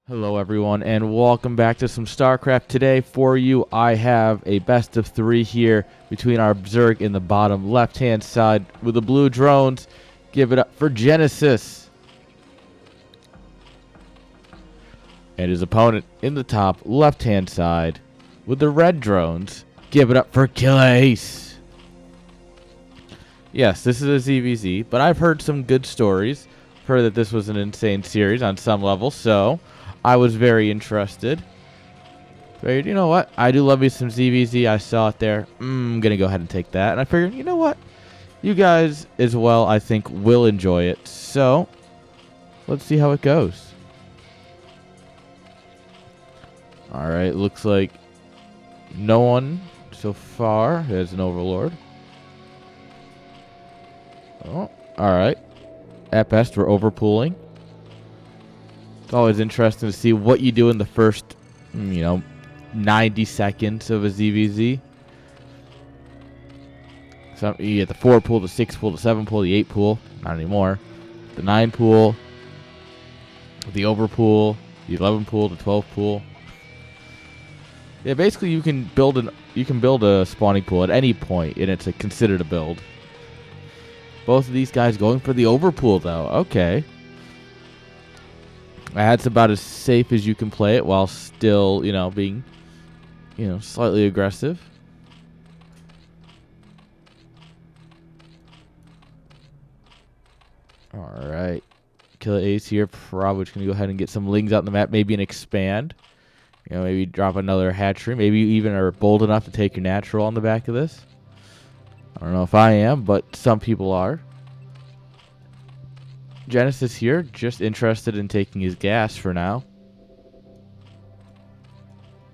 Hello everyone and welcome back to some StarCraft. Today for you I have a best of 3 here between our Berserk in the bottom left hand side with the blue drones. Give it up for Genesis. And his opponent in the top left hand side with the red drones. Give it up for KilahAce. Yes, this is a ZVZ, but I've heard some good stories. Heard that this was an insane series on some level, so I was very interested. Figured, you know what? I do love me some ZVZ. I saw it there. I'm going to go ahead and take that. And I figured, you know what? You guys as well, I think, will enjoy it. So, let's see how it goes. Alright, looks like no one so far has an Overlord. Oh, alright. At best, we're overpooling. It's always interesting to see what you do in the first, 90 seconds of a ZVZ. So you get the 4 pool, the 6 pool, the 7 pool, the 8 pool. Not anymore. The 9 pool, the overpool, the 11 pool, the 12 pool. Yeah, basically you can build a spawning pool at any point, and it's considered a build. Both of these guys going for the overpool, though. Okay. That's about as safe as you can play it while still, being, slightly aggressive. Alright. KilahAce here. Probably just going to go ahead and get some lings out in the map. Maybe an expand. Maybe drop another hatchery. Maybe you even are bold enough to take your natural on the back of this. I don't know if I am, but some people are. Genesis here, just interested in taking his gas for now.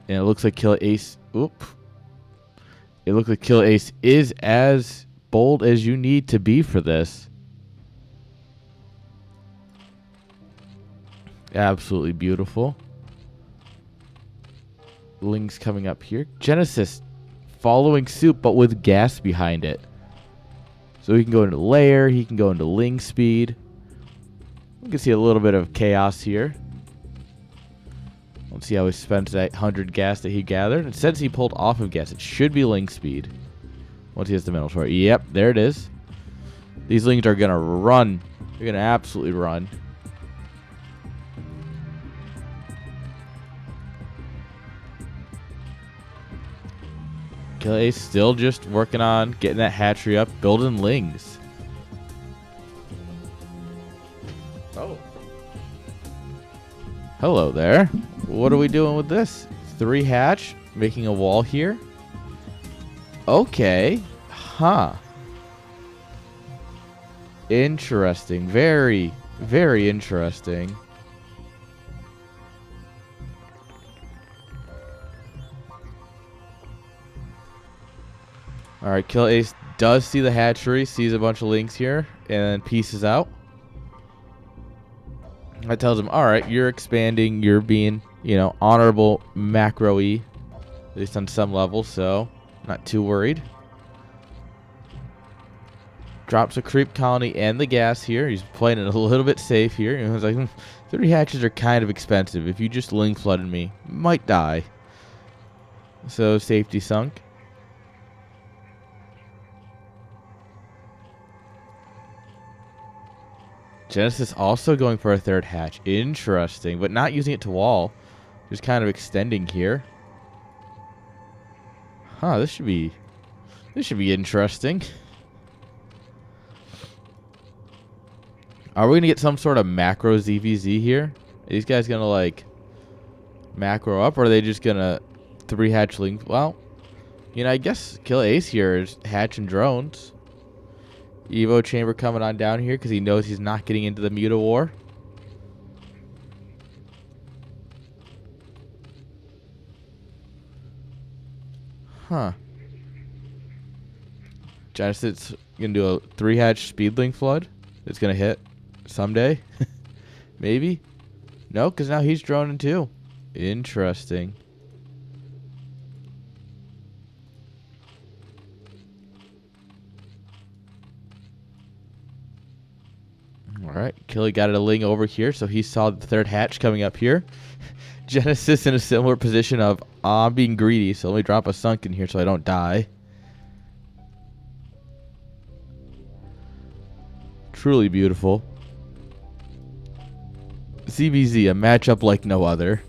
And it looks like KilahAce... Oop. It looks like KilahAce is as bold as you need to be for this. Absolutely beautiful. Lings coming up here. Genesis following suit, but with gas behind it. So he can go into layer, he can go into ling speed. We can see a little bit of chaos here. Let's see how he spends that 100 gas that he gathered. And since he pulled off of gas, it should be ling speed. Once he has the Minotaur. Yep, there it is. These lings are going to run. They're going to absolutely run. KilahAce still just working on getting that hatchery up, building lings. Oh. Hello there. What are we doing with this? 3 hatch, making a wall here. Okay. Huh. Interesting. Very, very interesting. Alright, KilahAce does see the hatchery, sees a bunch of links here, and pieces out. That tells him, alright, you're expanding, you're being, honorable macro-y, at least on some level, so not too worried. Drops a creep colony and the gas here. He's playing it a little bit safe here. He's like, 30 hatches are kind of expensive. If you just link flooded me, might die. So safety sunk. Genesis also going for a 3rd hatch. Interesting, but not using it to wall. Just kind of extending here. Huh, this should be interesting. Are we going to get some sort of macro ZVZ here? Are these guys going to, macro up, or are they just going to 3 hatch link? Well, I guess KilahAce here is hatching drones. Evo chamber coming on down here because he knows he's not getting into the Muta War. Huh. Genesis going to do a 3 hatch speedling flood. It's going to hit someday. Maybe. No, because now he's droning too. Interesting. Alright, Killy got a Ling over here, so he saw the third hatch coming up here. Genesis in a similar position of, I'm being greedy, so let me drop a sunk in here so I don't die. Truly beautiful. CBZ, a matchup like no other.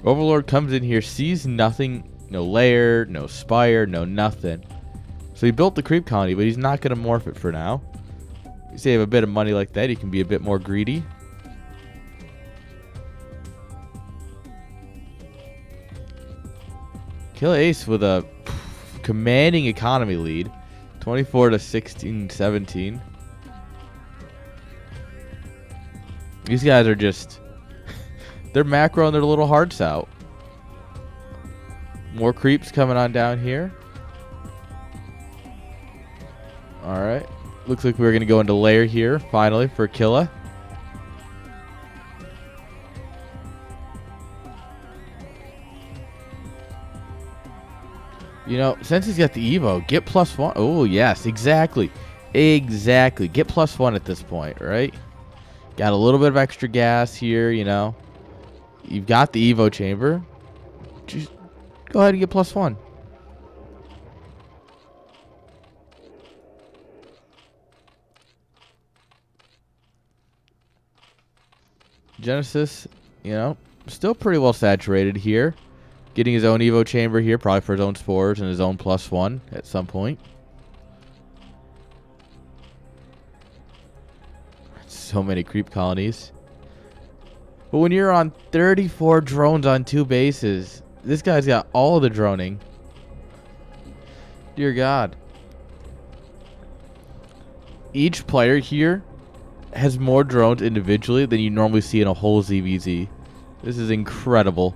Overlord comes in here, sees nothing, no lair, no spire, no nothing. So he built the creep colony, but he's not going to morph it for now. You save a bit of money like that, you can be a bit more greedy. KilahAce with a commanding economy lead. 24 to 16, 17. These guys are just... they're macroing their little hearts out. More creeps coming on down here. Alright. Looks like we're going to go into lair here, finally, for Kilah. You know, since he's got the Evo, get +1. Oh, yes, exactly. Exactly. Get +1 at this point, right? Got a little bit of extra gas here, you know. You've got the Evo chamber. Just go ahead and get +1. Genesis, you know, still pretty well saturated here. Getting his own Evo chamber here, probably for his own spores and his own +1 at some point. So many creep colonies. But when you're on 34 drones on 2 bases, this guy's got all the droning. Dear God. Each player here has more drones individually than you normally see in a whole ZVZ. This is incredible.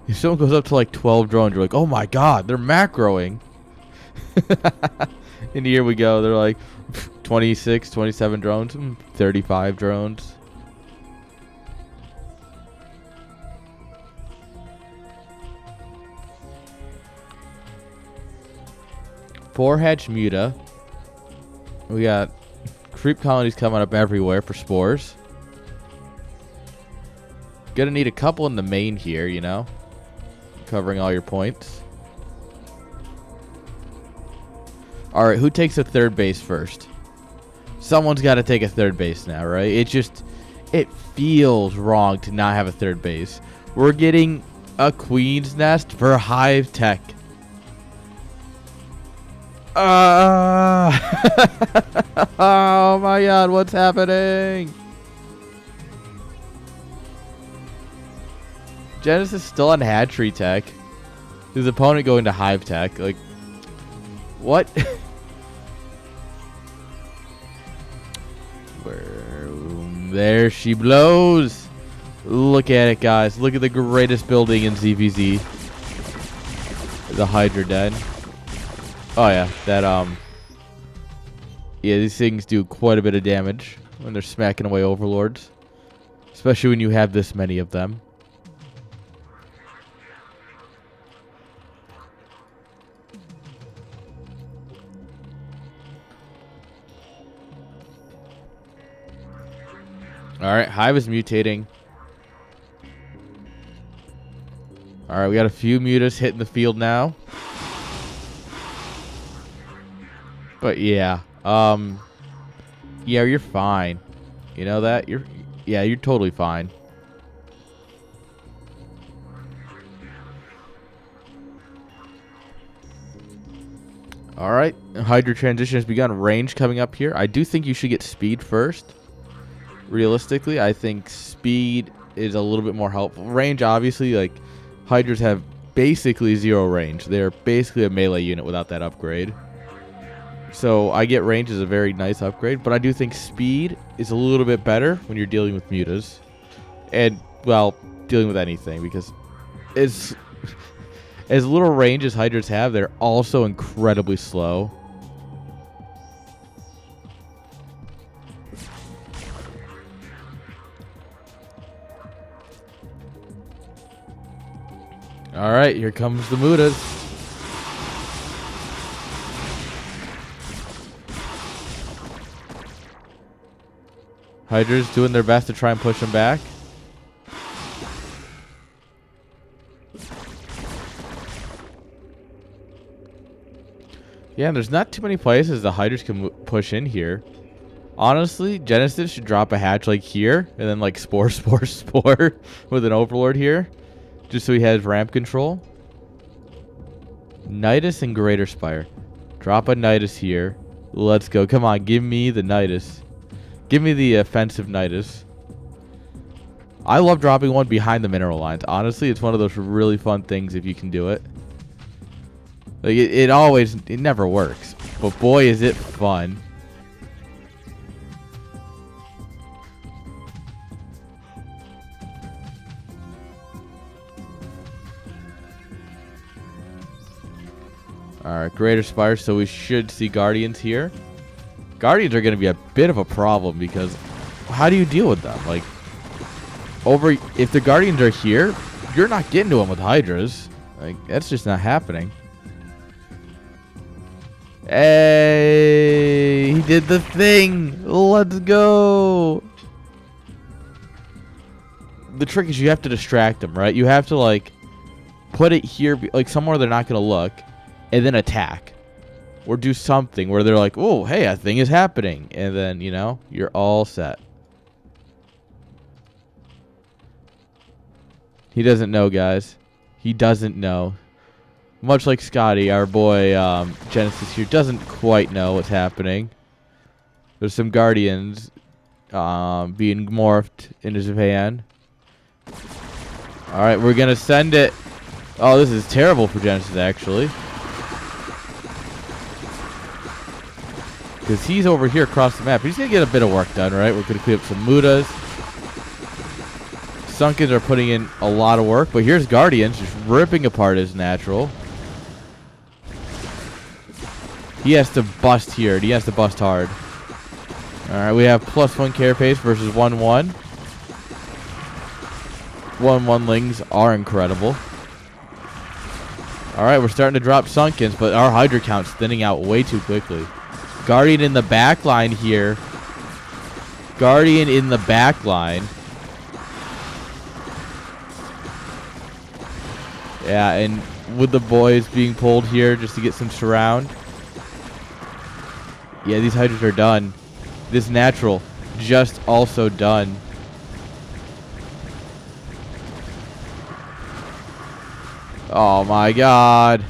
If someone goes up to like 12 drones, you're like, oh my God, they're macroing. And here we go. They're like 26, 27 drones, 35 drones. Four hatch Muta. We got creep colonies coming up everywhere for spores. Gonna need a couple in the main here, you know. Covering all your points. Alright, who takes a third base first? Someone's got to take a third base now, right? It feels wrong to not have a third base. We're getting a queen's nest for hive tech. Oh my God, what's happening? Genesis still on hatchery tech. His opponent going to hive tech. Like, what? There she blows. Look at it, guys. Look at the greatest building in ZVZ. The Hydra Den. Oh yeah, that yeah, these things do quite a bit of damage when they're smacking away overlords, especially when you have this many of them. Alright, Hive is mutating. Alright, we got a few mutas hitting the field now. But yeah, yeah, you're fine. You know that? You're totally fine. Alright, Hydra transition has begun. Range coming up here. I do think you should get speed first. Realistically, I think speed is a little bit more helpful. Range, obviously, like, Hydras have basically 0 range. They're basically a melee unit without that upgrade. So I get range as a very nice upgrade, but I do think speed is a little bit better when you're dealing with mutas. And, well, dealing with anything, because as little range as Hydras have, they're also incredibly slow. Alright, here comes the mutas. Hydra's doing their best to try and push him back. Yeah, and there's not too many places the Hydras can push in here. Honestly, Genesis should drop a hatch like here, and then like spore with an Overlord here, just so he has ramp control. Nidus and Greater Spire. Drop a Nidus here. Let's go. Come on, give me the Nidus. Give me the offensive Nidus. I love dropping one behind the mineral lines. Honestly, it's one of those really fun things if you can do it. Like it never works, but boy is it fun. Alright, Greater Spire, so we should see Guardians here. Guardians are going to be a bit of a problem because how do you deal with them? Like, if the Guardians are here, you're not getting to them with Hydras. Like, that's just not happening. Hey, he did the thing. Let's go. The trick is you have to distract them, right? You have to, like, put it here, like, somewhere they're not going to look. And then attack. Or do something where they're like, oh, hey, a thing is happening. And then, you know, you're all set. He doesn't know, guys. He doesn't know. Much like Scotty, our boy Genesis here doesn't quite know what's happening. There's some Guardians being morphed into Japan. Alright, we're going to send it. Oh, this is terrible for Genesis, actually. Because he's over here across the map. He's going to get a bit of work done, right? We're going to clean up some Mutas. Sunkens are putting in a lot of work. But here's Guardians just ripping apart his natural. He has to bust here. And he has to bust hard. Alright, we have +1 carapace versus 1-1. 1-1-lings are incredible. Alright, we're starting to drop Sunkens, but our Hydra count's thinning out way too quickly. Guardian in the back line here. Guardian in the back line. Yeah, and with the boys being pulled here just to get some surround. Yeah, these Hydras are done. This natural just also done. Oh my god.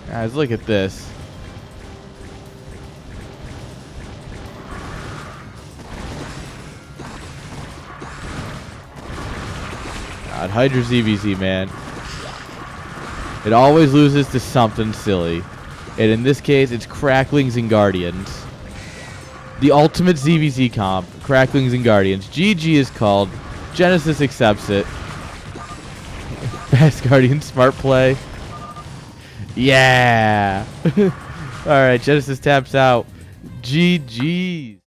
Guys, look at this. God, Hydra ZVZ, man. It always loses to something silly. And in this case, it's Cracklings and Guardians. The ultimate ZVZ comp. Cracklings and Guardians. GG is called. Genesis accepts it. Fast Guardian, smart play. Yeah. All right, Genesis taps out. GG.